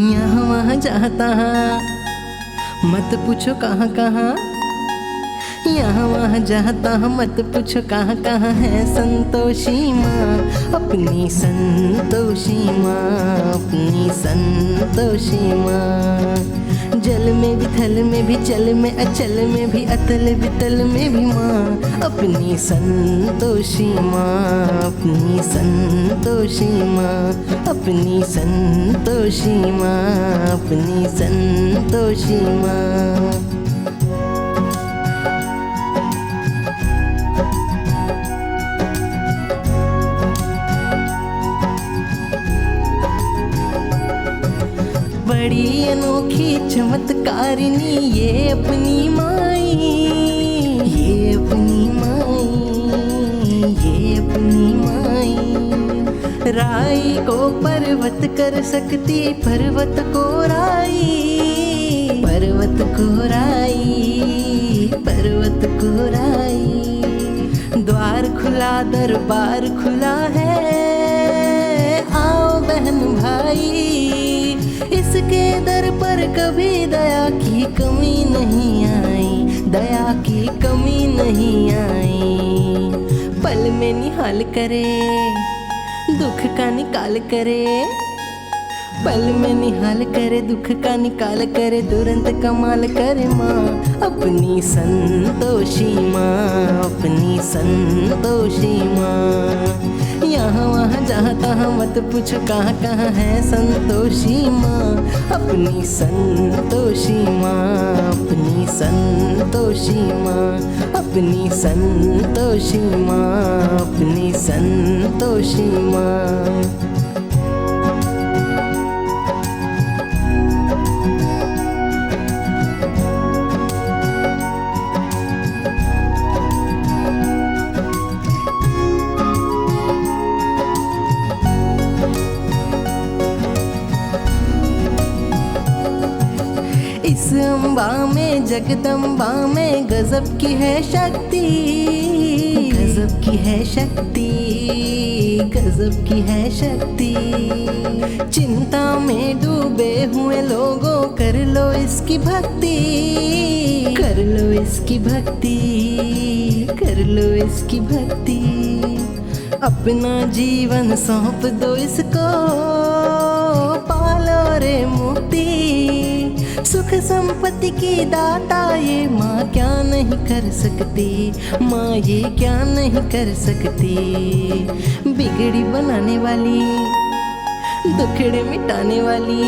यहाँ वहाँ जहाँ तहाँ मत पूछो कहाँ कहाँ, यहाँ वहाँ जहाँ तहाँ मत पूछो कहाँ कहाँ है संतोषी माँ, अपनी संतोषी माँ, अपनी संतोषी माँ। जल में भी थल में भी चल में अचल में भी अतल वितल में भी माँ, अपनी संतोषी माँ, अपनी संतोषी माँ, अपनी संतोषी माँ, अपनी संतोषी माँ। बड़ी अनोखी चमत्कारिणी ये अपनी माई, ये अपनी माई, ये अपनी माई। राई को पर्वत कर सकती, पर्वत को राई, पर्वत को राई, पर्वत को राई। द्वार खुला दरबार खुला है, आओ बहन भाई, इसके दर पर कभी दया की कमी नहीं आई, दया की कमी नहीं आई। पल में निहाल करे, दुख का निकाल करे, पल में निहाल करे, दुख का निकाल करे, तुरंत कमाल करे माँ, अपनी संतोषी माँ, अपनी संतोषी माँ। यहाँ वहाँ जहाँ तहाँ मत पूछो कहाँ कहाँ है संतोषी माँ, अपनी संतोषी माँ, अपनी संतोषी माँ, अपनी संतोषी माँ, अपनी संतोषी माँ। इस अम्बा में जगदम्बा में गजब की है शक्ति, गजब की है शक्ति, गजब की है शक्ति। चिंता में डूबे हुए लोगों कर लो इसकी भक्ति, कर लो इसकी भक्ति, कर लो इसकी भक्ति। अपना जीवन सौंप दो इसको, पालो रे मुक्ति। सुख संपत्ति की दाता ये माँ क्या नहीं कर सकती, माँ ये क्या नहीं कर सकती। बिगड़ी बनाने वाली, दुखड़े मिटाने वाली,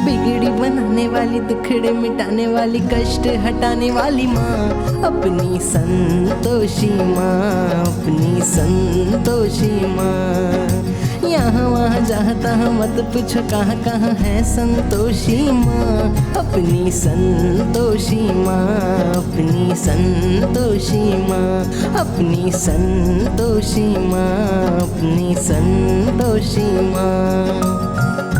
बिगड़ी बनाने वाली, दुखड़े मिटाने वाली, कष्ट हटाने वाली माँ, अपनी संतोषी माँ, अपनी संतोषी माँ। यहाँ वहाँ जहाँ तहाँ मत पूछो कहाँ कहाँ है संतोषी माँ, अपनी संतोषी माँ, अपनी संतोषी माँ, अपनी संतोषी माँ, अपनी संतोषी माँ।